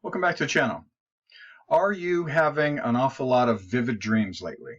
Welcome back to the channel. Are you having an awful lot of vivid dreams lately?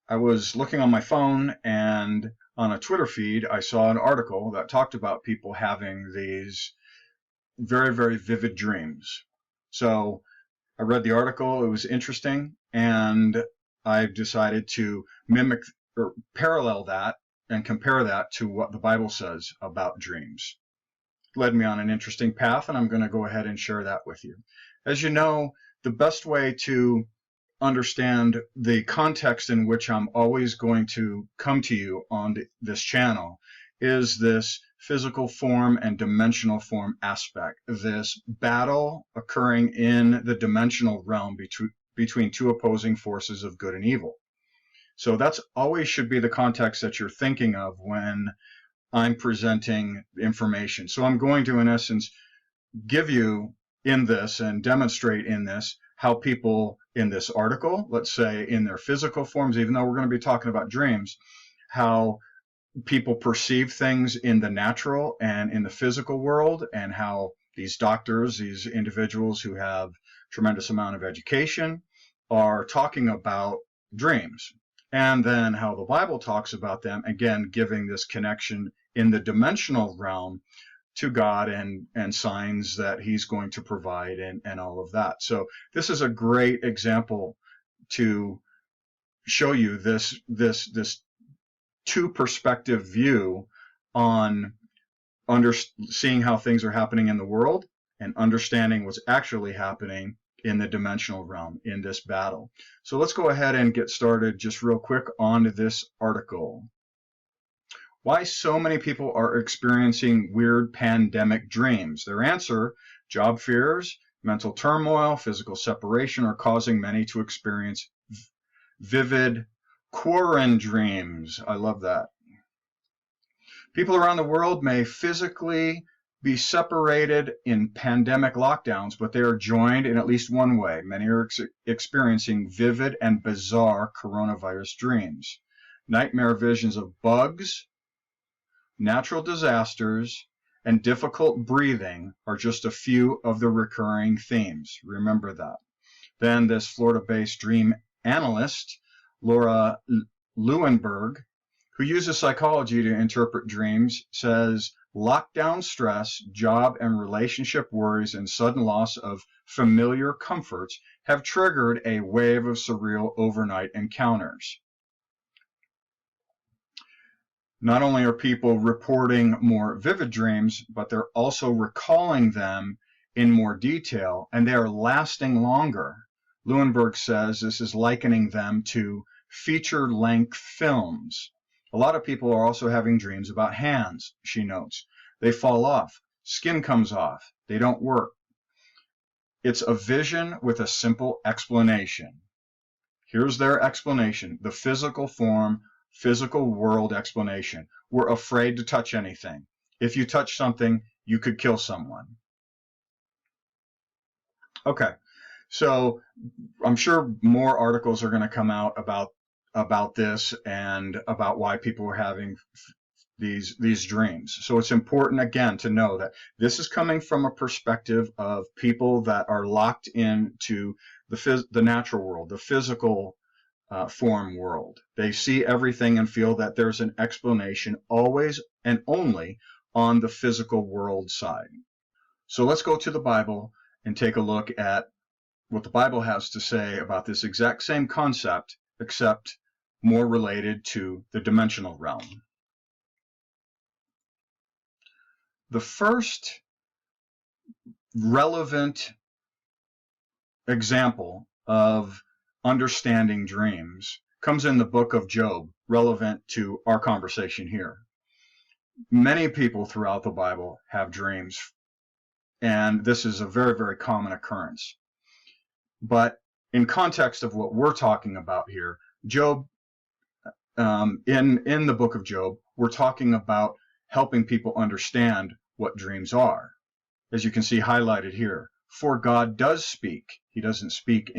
I was looking on my phone, and on a Twitter feed I saw an article that talked about people having these very, very vivid dreams. So I read the article, it was interesting, and I decided to mimic or parallel that and compare that to what the Bible says about dreams. Led me on an interesting path, and I'm going to go ahead and share that with you. As you know, the best way to understand the context in which I'm always going to come to you on this channel is this physical form and dimensional form aspect, this battle occurring in the dimensional realm between two opposing forces of good and evil. So that's always should be the context that you're thinking of when I'm presenting information. So I'm going to, in essence, give you in this and demonstrate in this how people in this article, let's say in their physical forms, even though we're going to be talking about dreams, how people perceive things in the natural and in the physical world, and how these doctors, these individuals who have tremendous amount of education, are talking about dreams. And then how the Bible talks about them, again, giving this connection in the dimensional realm to God and signs that he's going to provide and all of that. So this is a great example to show you this two perspective view on seeing how things are happening in the world and understanding what's actually happening in the dimensional realm in this battle. So let's go ahead and get started just real quick on this article. Why so many people are experiencing weird pandemic dreams. Their answer: job fears, mental turmoil, physical separation are causing many to experience vivid Quarandreams. I love that. People around the world may physically be separated in pandemic lockdowns, but they are joined in at least one way. Many are experiencing vivid and bizarre coronavirus dreams. Nightmare visions of bugs, natural disasters, and difficult breathing are just a few of the recurring themes. Remember that. Then this Florida-based dream analyst, Laura Leuenberg, who uses psychology to interpret dreams, says lockdown stress, job and relationship worries, and sudden loss of familiar comforts have triggered a wave of surreal overnight encounters. Not only are people reporting more vivid dreams, but they're also recalling them in more detail, and they are lasting longer. Leuenberg says this is likening them to feature-length films. A lot of people are also having dreams about hands, she notes. They fall off, skin comes off, they don't work. It's a vision with a simple explanation. Here's their explanation, the physical form, physical world explanation. We're afraid to touch anything. If you touch something, you could kill someone. Okay, so I'm sure more articles are going to come out about this and about why people are having these dreams. So it's important, again, to know that this is coming from a perspective of people that are locked into the natural world, the physical form world. They see everything and feel that there's an explanation always and only on the physical world side. So let's go to the Bible and take a look at what the Bible has to say about this exact same concept, except more related to the dimensional realm. The first relevant example of understanding dreams comes in the book of Job, relevant to our conversation here. Many people throughout the Bible have dreams, and this is a very, very common occurrence. But in context of what we're talking about here, Job, in the book of Job, we're talking about helping people understand what dreams are. As you can see highlighted here, for God does speak. He doesn't speak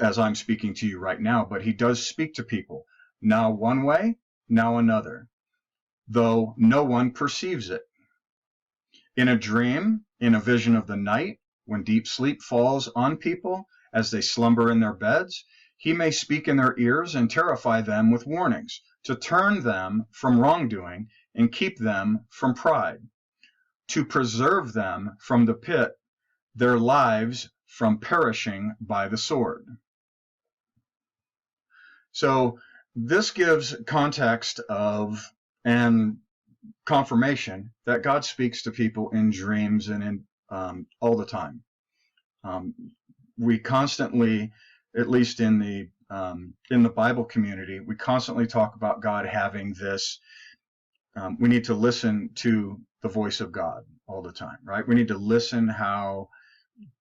as I'm speaking to you right now, but he does speak to people, now one way, now another, though no one perceives it. In a dream, in a vision of the night, when deep sleep falls on people as they slumber in their beds. He may speak in their ears and terrify them with warnings, to turn them from wrongdoing and keep them from pride, to preserve them from the pit, their lives from perishing by the sword. So this gives context of and confirmation that God speaks to people in dreams and in all the time. We constantly, at least in the Bible community, we constantly talk about God having this. We need to listen to the voice of God all the time, right? We need to listen how,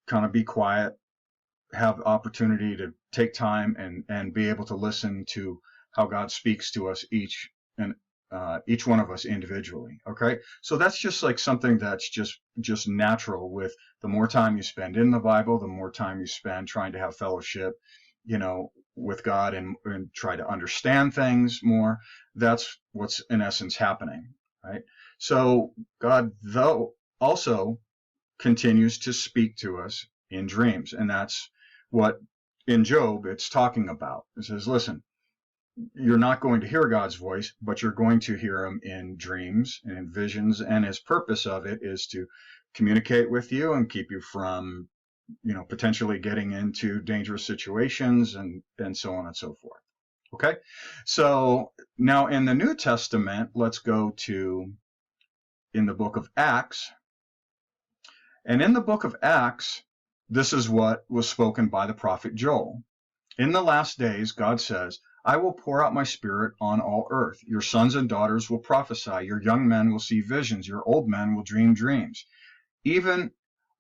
kind of be quiet, have opportunity to take time and be able to listen to how God speaks to us each one of us individually. Okay, so that's just like something that's just natural. With the more time you spend in the Bible, the more time you spend trying to have fellowship, with God and try to understand things more. That's what's in essence happening, right? So God, though, also continues to speak to us in dreams, and that's what in Job it's talking about. It says, listen, you're not going to hear God's voice, but you're going to hear him in dreams and in visions, and his purpose of it is to communicate with you and keep you from, potentially getting into dangerous situations and so on and so forth. Okay, so now in the New Testament, let's go to in the book of Acts. And in the book of Acts, this is what was spoken by the prophet Joel. In the last days, God says, I will pour out my spirit on all earth. Your sons and daughters will prophesy. Your young men will see visions. Your old men will dream dreams. Even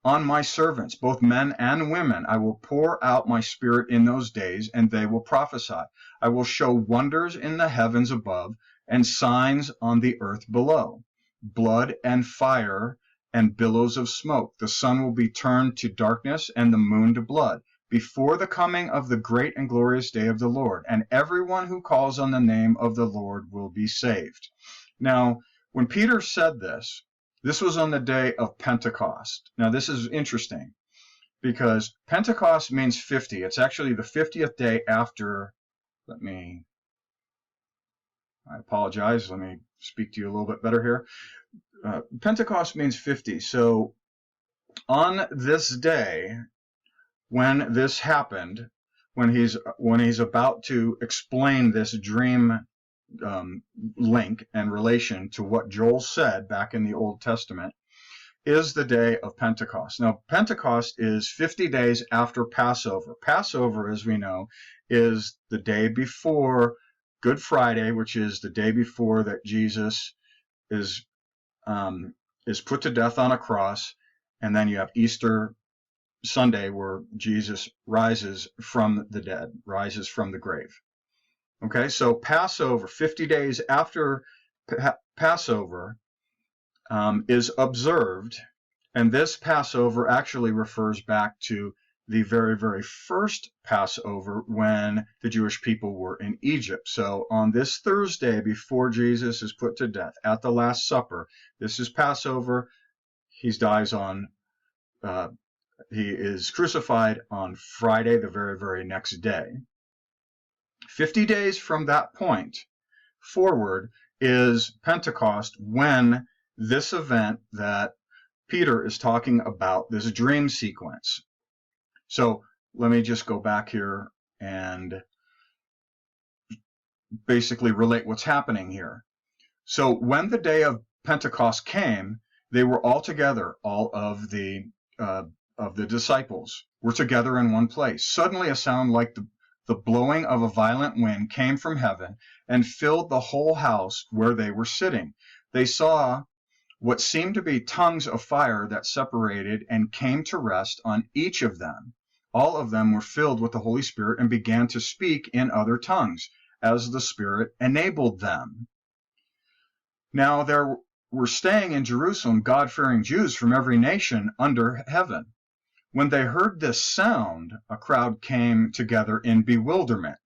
on my servants, both men and women, I will pour out my spirit in those days, and they will prophesy. I will show wonders in the heavens above and signs on the earth below, blood and fire and billows of smoke. The sun will be turned to darkness and the moon to blood, before the coming of the great and glorious day of the Lord, and everyone who calls on the name of the Lord will be saved. Now, when Peter said this was on the day of Pentecost. Now, this is interesting because Pentecost means 50. It's actually the 50th day after, I apologize, let me speak to you a little bit better here. Pentecost means 50. So on this day, when this happened, when he's about to explain this dream link and relation to what Joel said back in the Old Testament, is the day of Pentecost. Now, Pentecost is 50 days after Passover. Passover, as we know, is the day before Good Friday, which is the day before that Jesus is put to death on a cross, and then you have Easter Sunday where Jesus rises from the dead, rises from the grave. Okay, so Passover, 50 days after Passover, is observed, and this Passover actually refers back to the very, very first Passover when the Jewish people were in Egypt. So on this Thursday before Jesus is put to death at the Last Supper, this is Passover. He is crucified on Friday, the very, very next day. 50 days from that point forward is Pentecost, when this event that Peter is talking about, this dream sequence. So let me just go back here and basically relate what's happening here. So when the day of Pentecost came, they were all together. All of the disciples were together in one place. Suddenly a sound like the blowing of a violent wind came from heaven and filled the whole house where they were sitting. They saw what seemed to be tongues of fire that separated and came to rest on each of them. All of them were filled with the Holy Spirit and began to speak in other tongues as the Spirit enabled them. Now there were staying in Jerusalem God-fearing Jews from every nation under heaven. When they heard this sound, a crowd came together in bewilderment,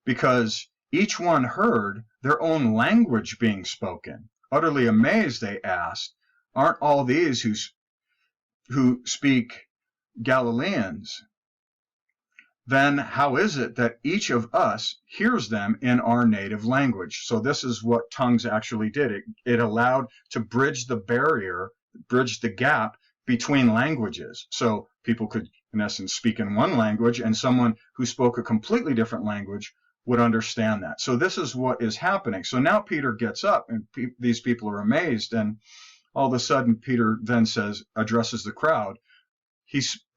because each one heard their own language being spoken. Utterly amazed, they asked, aren't all these who speak Galileans, then how is it that each of us hears them in our native language? So this is what tongues actually did. It allowed to bridge the barrier, bridge the gap between languages. So people could, in essence, speak in one language, and someone who spoke a completely different language would understand that. So this is what is happening. So now Peter gets up, and these people are amazed, and all of a sudden Peter then addresses the crowd.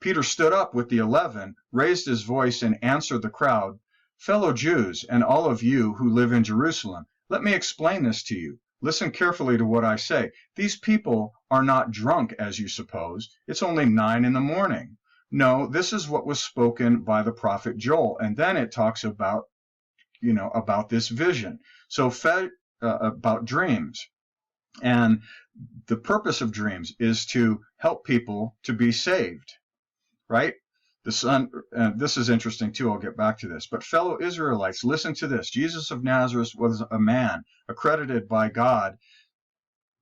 Peter stood up with the 11, raised his voice, and answered the crowd, "Fellow Jews, and all of you who live in Jerusalem, let me explain this to you. Listen carefully to what I say. These people are not drunk, as you suppose. It's only 9 in the morning. No, this is what was spoken by the prophet Joel." And then it talks about, about this vision. So about dreams. And the purpose of dreams is to help people to be saved, right? This is interesting too. I'll get back to this. But fellow Israelites, listen to this. Jesus of Nazareth was a man accredited by God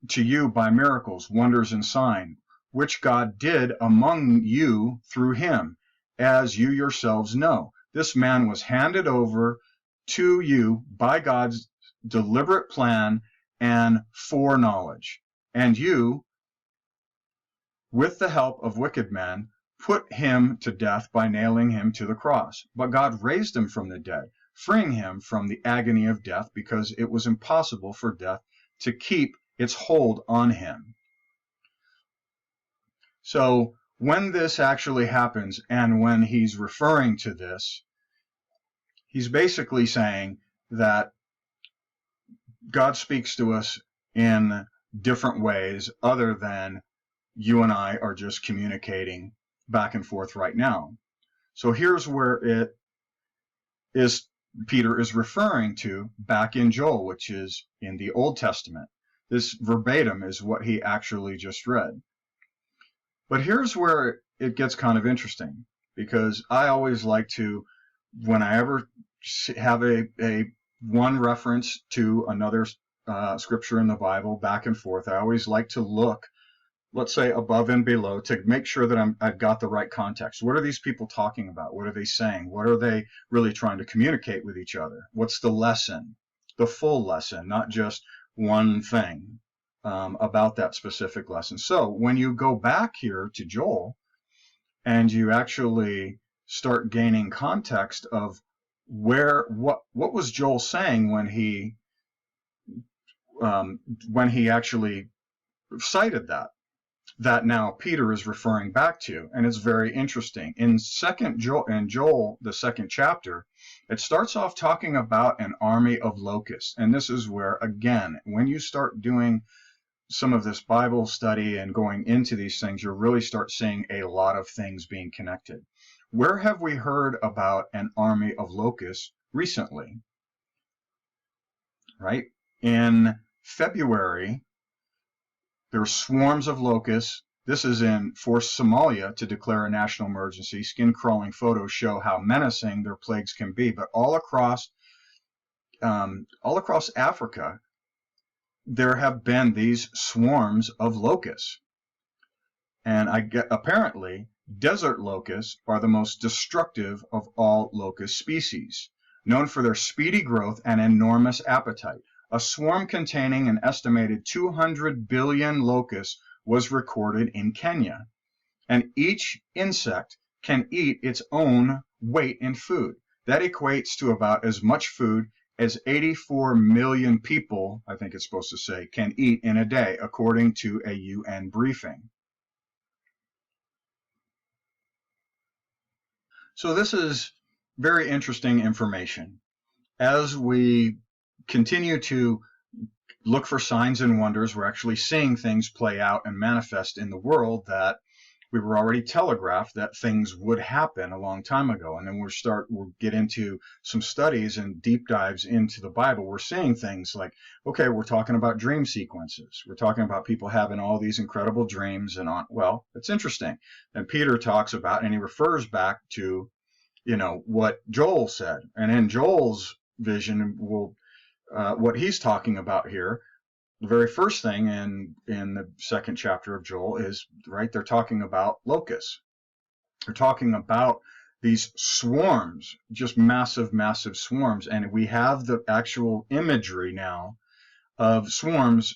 to you by miracles, wonders, and signs, which God did among you through him, as you yourselves know. This man was handed over to you by God's deliberate plan and foreknowledge. And you, with the help of wicked men, put him to death by nailing him to the cross. But God raised him from the dead, freeing him from the agony of death, because it was impossible for death to keep its hold on him. So when this actually happens, and when he's referring to this, he's basically saying that God speaks to us in different ways other than you and I are just communicating back and forth right now. So here's where it is Peter is referring to back in Joel, which is in the Old Testament. This verbatim is what he actually just read. But here's where it gets kind of interesting, because I always like to, when I ever have a one reference to another scripture in the Bible back and forth, I always like to look, let's say, above and below to make sure that I've got the right context. What are these people talking about? What are they saying? What are they really trying to communicate with each other? What's the lesson, the full lesson, not just one thing about that specific lesson? So when you go back here to Joel and you actually start gaining context of what was Joel saying when he actually cited that now Peter is referring back to, and it's very interesting. In Joel, the second chapter, it starts off talking about an army of locusts, and this is where, again, when you start doing some of this Bible study and going into these things, you'll really start seeing a lot of things being connected. Where have we heard about an army of locusts recently? Right? In February, there are swarms of locusts. This is forced Somalia to declare a national emergency. Skin-crawling photos show how menacing their plagues can be. But all across Africa, there have been these swarms of locusts. And apparently, desert locusts are the most destructive of all locust species, known for their speedy growth and enormous appetite. A swarm containing an estimated 200 billion locusts was recorded in Kenya, and each insect can eat its own weight in food. That equates to about as much food as 84 million people, I think it's supposed to say, can eat in a day, according to a UN briefing. So this is very interesting information. As we continue to look for signs and wonders, we're actually seeing things play out and manifest in the world that we were already telegraphed that things would happen a long time ago. And then we'll get into some studies and deep dives into the Bible. We're seeing things like, okay, we're talking about dream sequences. We're talking about people having all these incredible dreams well, it's interesting. And Peter talks about, and he refers back to, what Joel said. And in Joel's vision, what he's talking about here, the very first thing in the second chapter of Joel is, right, they're talking about locusts. We're talking about these swarms, just massive, massive swarms. And we have the actual imagery now of swarms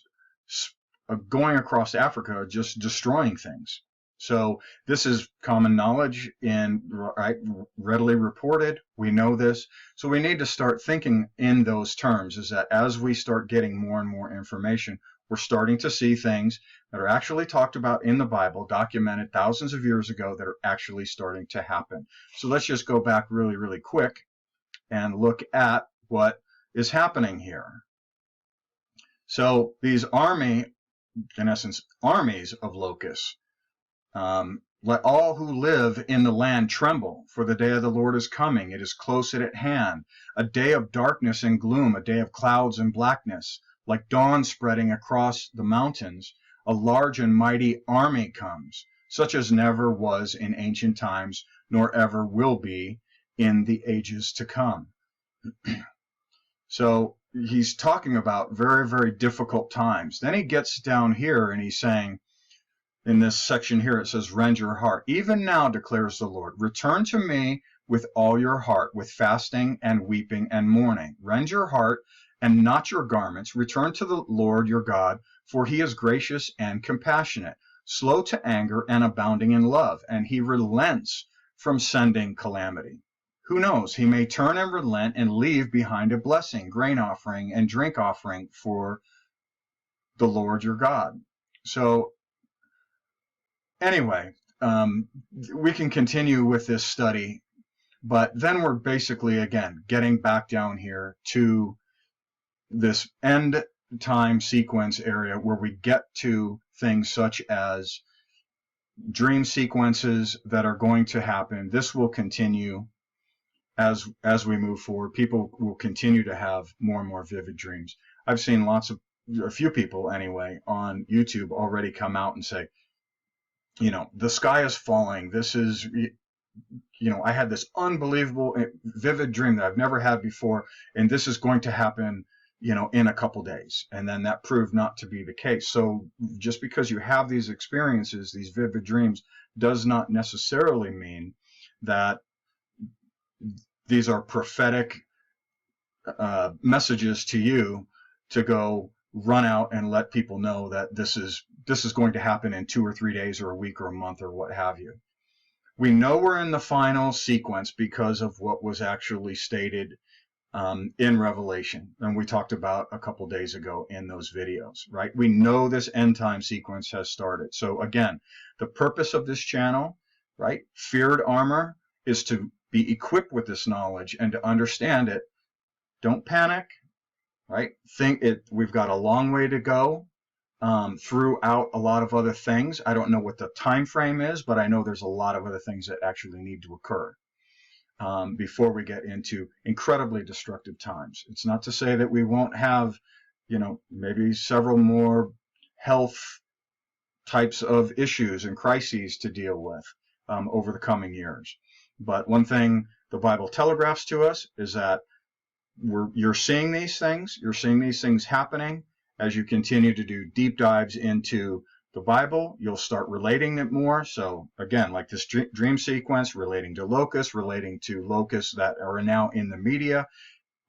going across Africa, just destroying things. So this is common knowledge and right, readily reported. We know this. So we need to start thinking in those terms, is that as we start getting more and more information, we're starting to see things that are actually talked about in the Bible, documented thousands of years ago, that are actually starting to happen. So let's just go back really, really quick and look at what is happening here. So these in essence, armies of locusts, let all who live in the land tremble, for the day of the Lord is coming. It is close at hand, a day of darkness and gloom, a day of clouds and blackness, like dawn spreading across the mountains. A large and mighty army comes, such as never was in ancient times, nor ever will be in the ages to come. So he's talking about very, very difficult times. Then he gets down here and he's saying, in this section here, it says, rend your heart. Even now, declares the Lord, return to me with all your heart, with fasting and weeping and mourning. Rend your heart and not your garments. Return to the Lord your God, for he is gracious and compassionate, slow to anger and abounding in love, and he relents from sending calamity. Who knows? He may turn and relent and leave behind a blessing, grain offering and drink offering for the Lord your God. So anyway, we can continue with this study, but then we're basically, again, getting back down here to this end time sequence area where we get to things such as dream sequences that are going to happen. This will continue as we move forward. People will continue to have more and more vivid dreams. I've seen a few people anyway on YouTube already come out and say, the sky is falling. This is, I had this unbelievable, vivid dream that I've never had before, and this is going to happen, in a couple days. And then that proved not to be the case. So just because you have these experiences, these vivid dreams, does not necessarily mean that these are prophetic messages to you to go run out and let people know that this is going to happen in 2 or 3 days or a week or a month or what have you. We know we're in the final sequence because of what was actually stated in Revelation, and we talked about a couple days ago in those videos, right? We know this end time sequence has started. So again, the purpose of this channel, right, Feared Armor, is to be equipped with this knowledge and to understand it. Don't panic, right? We've got a long way to go throughout a lot of other things. I don't know what the time frame is, but I know there's a lot of other things that actually need to occur before we get into incredibly destructive times. It's not to say that we won't have, maybe several more health types of issues and crises to deal with over the coming years. But one thing the Bible telegraphs to us is that you're seeing these things happening. As you continue to do deep dives into the Bible, you'll start relating it more. So again, like this dream sequence relating to locusts that are now in the media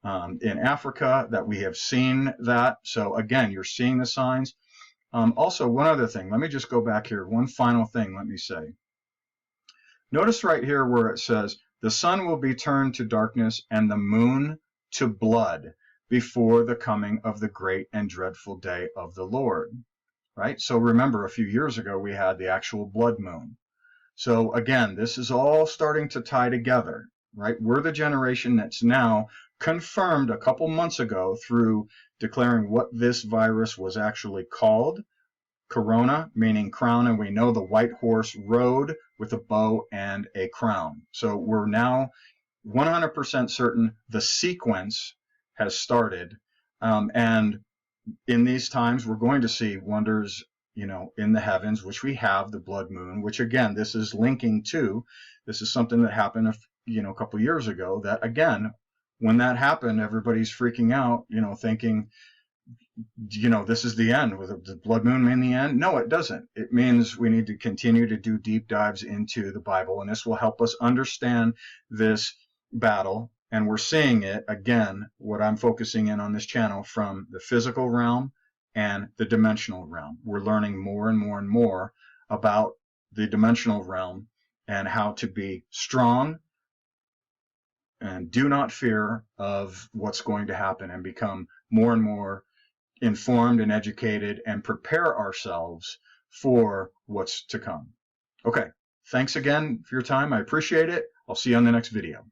in Africa, that we have seen that. So again, you're seeing the signs. Also, one other thing, let me just go back here. One final thing, let me say. Notice right here where it says, the sun will be turned to darkness and the moon to blood before the coming of the great and dreadful day of the Lord, right? So remember, a few years ago, we had the actual blood moon. So again, this is all starting to tie together, right? We're the generation that's now confirmed a couple months ago through declaring what this virus was actually called. Corona, meaning crown, and we know the white horse rode with a bow and a crown. So we're now 100% certain the sequence has started, and in these times we're going to see wonders, in the heavens, which we have the blood moon, which again, this is something that happened a couple years ago, that again, when that happened, everybody's freaking out, thinking this is the end. With the blood moon mean the end? No, it doesn't. It means we need to continue to do deep dives into the Bible, and this will help us understand this battle. And we're seeing it, again, what I'm focusing in on this channel, from the physical realm and the dimensional realm. We're learning more and more and more about the dimensional realm and how to be strong and do not fear of what's going to happen, and become more and more informed and educated and prepare ourselves for what's to come. Okay, thanks again for your time. I appreciate it. I'll see you on the next video.